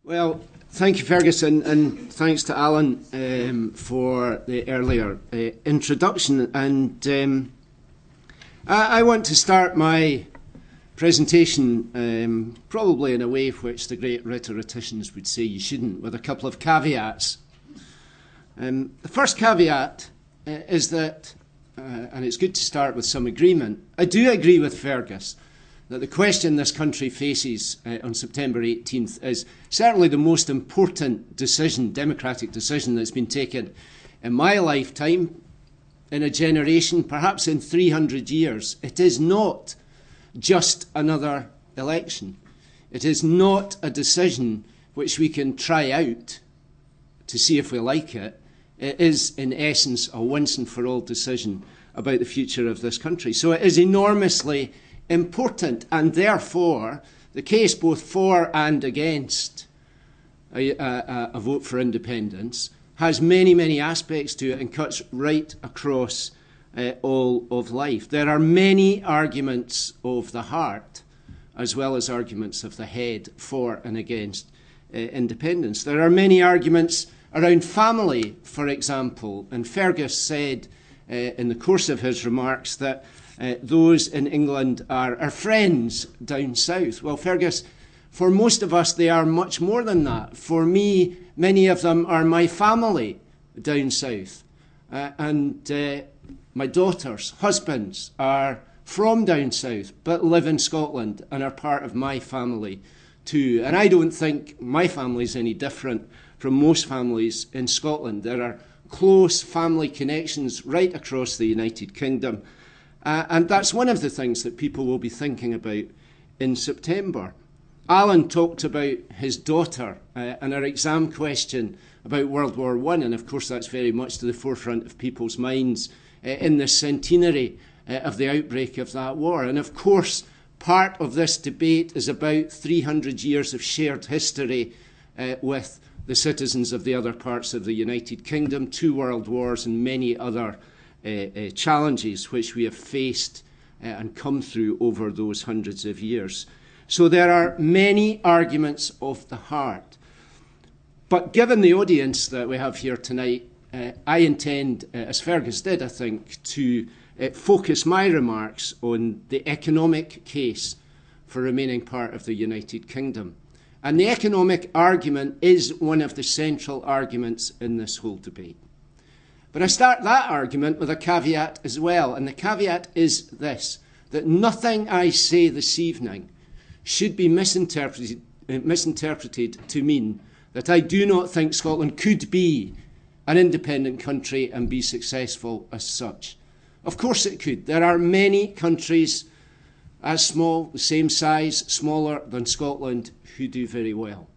Well, thank you, Ferguson, and thanks to Alan for the earlier introduction. And I want to start my presentation probably in a way which the great rhetoricians would say you shouldn't, with a couple of caveats. The first caveat is that, and it's good to start with some agreement, I do agree with Fergus that the question this country faces on September 18th is certainly the most important decision, democratic decision, that's been taken in my lifetime, in a generation, perhaps in 300 years. It is not just another election. It is not a decision which we can try out to see if we like it. It is, in essence, a once-and-for-all decision about the future of this country. So it is enormously important, and therefore the case both for and against a vote for independence has many, many aspects to it and cuts right across all of life. There are many arguments of the heart as well as arguments of the head for and against independence. There are many arguments around family, for example, and Fergus said in the course of his remarks that those in England are our friends down south. Well, Fergus, for most of us, they are much more than that. For me, many of them are my family down south. And my daughters' husbands are from down south, but live in Scotland and are part of my family too. And I don't think my family is any different from most families in Scotland. There are close family connections right across the United Kingdom. And that's one of the things that people will be thinking about in September. Alan talked about his daughter and her exam question about World War I, and of course that's very much to the forefront of people's minds in the centenary of the outbreak of that war. And of course, part of this debate is about 300 years of shared history with the citizens of the other parts of the United Kingdom, 2 world wars and many other challenges which we have faced and come through over those hundreds of years. So there are many arguments of the heart. But given the audience that we have here tonight, I intend, as Fergus did, I think, to focus my remarks on the economic case for remaining part of the United Kingdom. And the economic argument is one of the central arguments in this whole debate. But I start that argument with a caveat as well, and the caveat is this, that nothing I say this evening should be misinterpreted to mean that I do not think Scotland could be an independent country and be successful as such. Of course it could. There are many countries as small, the same size, smaller than Scotland, who do very well.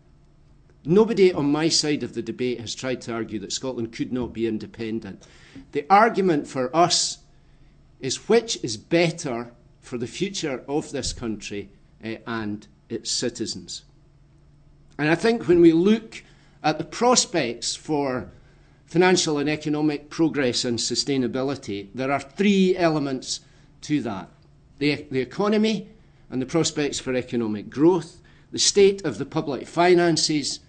Nobody on my side of the debate has tried to argue that Scotland could not be independent. The argument for us is which is better for the future of this country and its citizens. And I think when we look at the prospects for financial and economic progress and sustainability, there are 3 elements to that. The economy and the prospects for economic growth, the state of the public finances,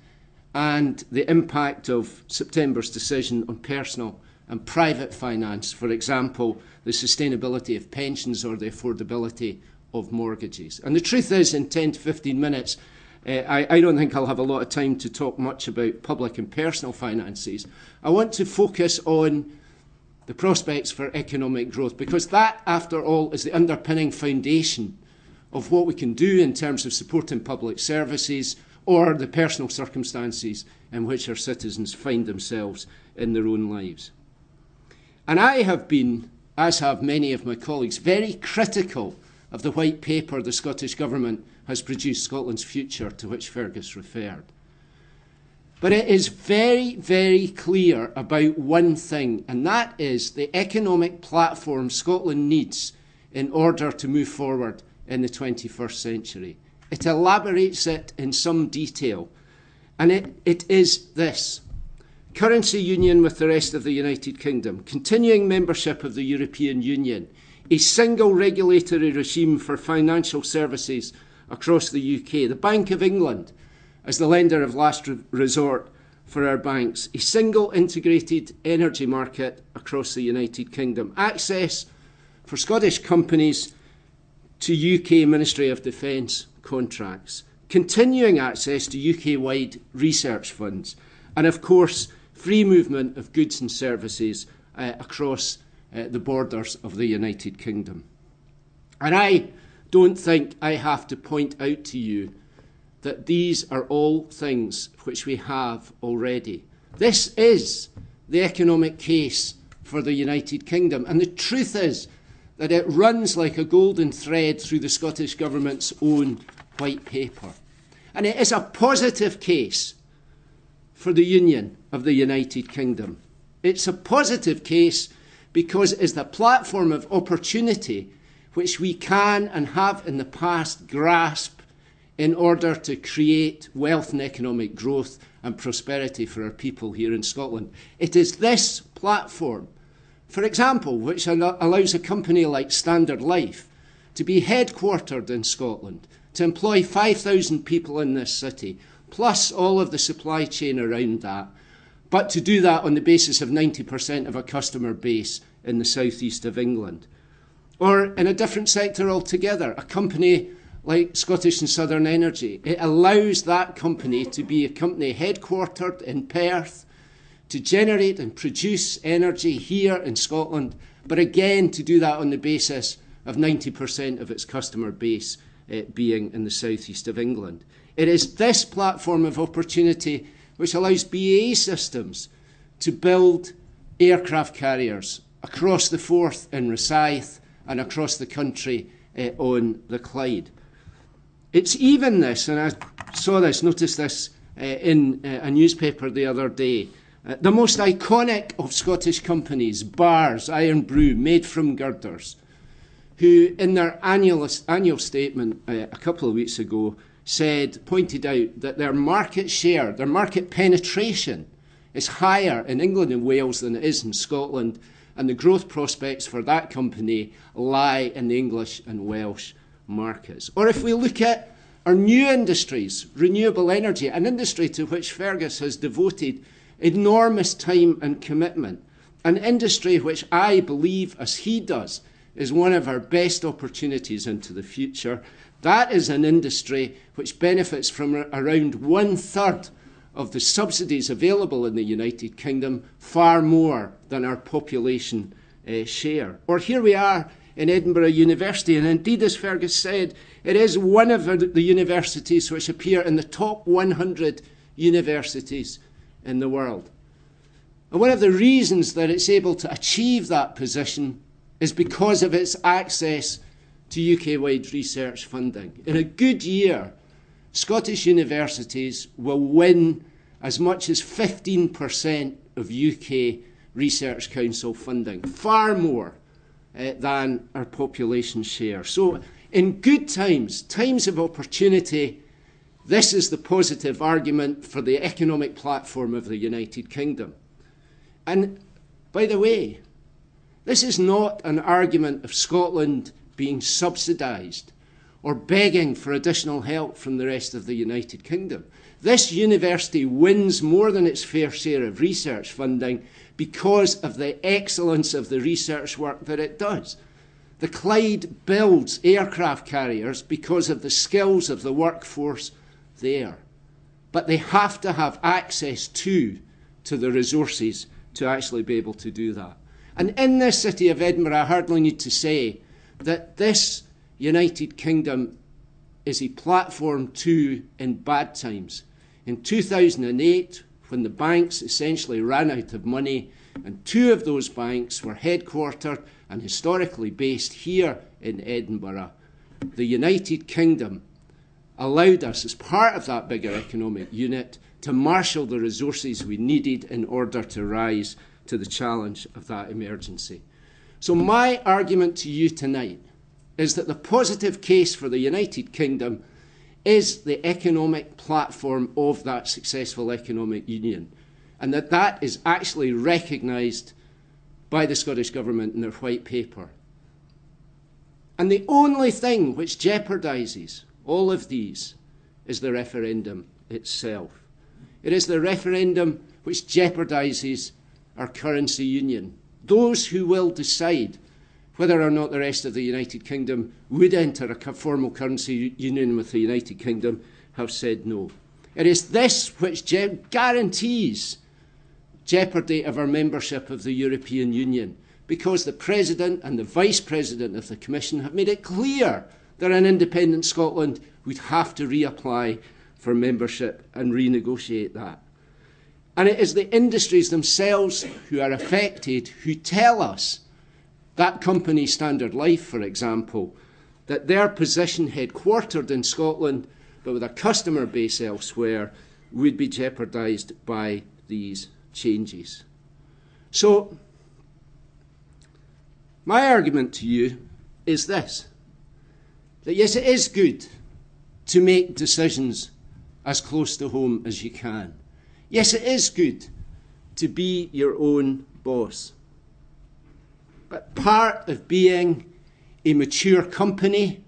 and the impact of September's decision on personal and private finance, for example, the sustainability of pensions or the affordability of mortgages. And the truth is, in 10 to 15 minutes, I don't think I'll have a lot of time to talk much about public and personal finances. I want to focus on the prospects for economic growth, because that, after all, is the underpinning foundation of what we can do in terms of supporting public services or the personal circumstances in which our citizens find themselves in their own lives. And I have been, as have many of my colleagues, very critical of the white paper the Scottish Government has produced, Scotland's Future, to which Fergus referred. But it is very, very clear about one thing, and that is the economic platform Scotland needs in order to move forward in the 21st century. It elaborates it in some detail, and it is this: currency union with the rest of the United Kingdom, continuing membership of the European Union, a single regulatory regime for financial services across the UK, the Bank of England as the lender of last resort for our banks, a single integrated energy market across the United Kingdom, access for Scottish companies to UK Ministry of Defence contracts, continuing access to UK-wide research funds, and of course, free movement of goods and services across the borders of the United Kingdom. And I don't think I have to point out to you that these are all things which we have already. This is the economic case for the United Kingdom. And the truth is that it runs like a golden thread through the Scottish Government's own white paper. And it is a positive case for the union of the United Kingdom. It's a positive case because it is the platform of opportunity which we can and have in the past grasped in order to create wealth and economic growth and prosperity for our people here in Scotland. It is this platform, for example, which allows a company like Standard Life to be headquartered in Scotland, to employ 5,000 people in this city, plus all of the supply chain around that, but to do that on the basis of 90% of a customer base in the southeast of England. Or in a different sector altogether, a company like Scottish and Southern Energy. It allows that company to be a company headquartered in Perth, to generate and produce energy here in Scotland, but again to do that on the basis of 90% of its customer base being in the southeast of England. It is this platform of opportunity which allows BAE Systems to build aircraft carriers across the Forth in Rosyth and across the country on the Clyde. It's even this, and I noticed this in a newspaper the other day, the most iconic of Scottish companies, Bars, Iron Brew, made from girders, who in their annual statement a couple of weeks ago pointed out that their market share, their market penetration is higher in England and Wales than it is in Scotland, and the growth prospects for that company lie in the English and Welsh markets. Or if we look at our new industries, renewable energy, an industry to which Fergus has devoted enormous time and commitment, an industry which I believe, as he does, is one of our best opportunities into the future. That is an industry which benefits from around 1/3 of the subsidies available in the United Kingdom, far more than our population share. Or here we are in Edinburgh University, and indeed, as Fergus said, it is one of the universities which appear in the top 100 universities in the world. And one of the reasons that it's able to achieve that position is because of its access to UK-wide research funding. In a good year, Scottish universities will win as much as 15% of UK Research Council funding, far more than our population share. So in good times, times of opportunity, this is the positive argument for the economic platform of the United Kingdom. And by the way, this is not an argument of Scotland being subsidised or begging for additional help from the rest of the United Kingdom. This university wins more than its fair share of research funding because of the excellence of the research work that it does. The Clyde builds aircraft carriers because of the skills of the workforce there. But they have to have access to the resources to actually be able to do that. And in this city of Edinburgh, I hardly need to say that this United Kingdom is a platform too in bad times. In 2008, when the banks essentially ran out of money, and two of those banks were headquartered and historically based here in Edinburgh, the United Kingdom allowed us, as part of that bigger economic unit, to marshal the resources we needed in order to rise to the challenge of that emergency. So my argument to you tonight is that the positive case for the United Kingdom is the economic platform of that successful economic union, and that is actually recognised by the Scottish Government in their white paper. And the only thing which jeopardises all of these is the referendum itself. It is the referendum which jeopardises our currency union. Those who will decide whether or not the rest of the United Kingdom would enter a formal currency union with the United Kingdom have said no. It is this which guarantees jeopardy of our membership of the European Union, because the President and the Vice President of the Commission have made it clear that an independent Scotland would have to reapply for membership and renegotiate that. And it is the industries themselves who are affected who tell us, that company Standard Life, for example, that their position headquartered in Scotland but with a customer base elsewhere would be jeopardised by these changes. So, my argument to you is this, that yes, it is good to make decisions as close to home as you can. Yes, it is good to be your own boss. But part of being a mature company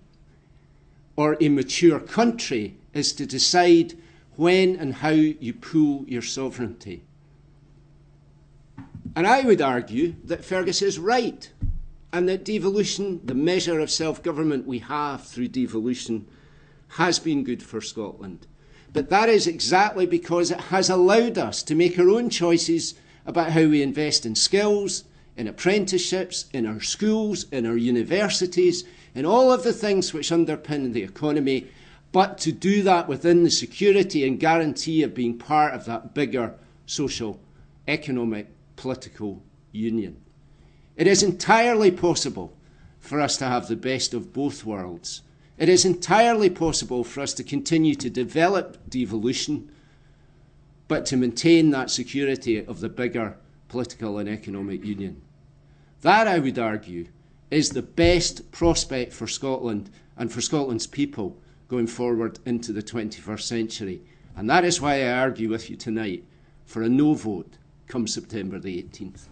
or a mature country is to decide when and how you pool your sovereignty. And I would argue that Fergus is right, and that devolution, the measure of self-government we have through devolution, has been good for Scotland. But that is exactly because it has allowed us to make our own choices about how we invest in skills, in apprenticeships, in our schools, in our universities, in all of the things which underpin the economy, but to do that within the security and guarantee of being part of that bigger social, economic, political union. It is entirely possible for us to have the best of both worlds. It is entirely possible for us to continue to develop devolution, but to maintain that security of the bigger political and economic union. That, I would argue, is the best prospect for Scotland and for Scotland's people going forward into the 21st century. And that is why I argue with you tonight for a no vote come September the 18th.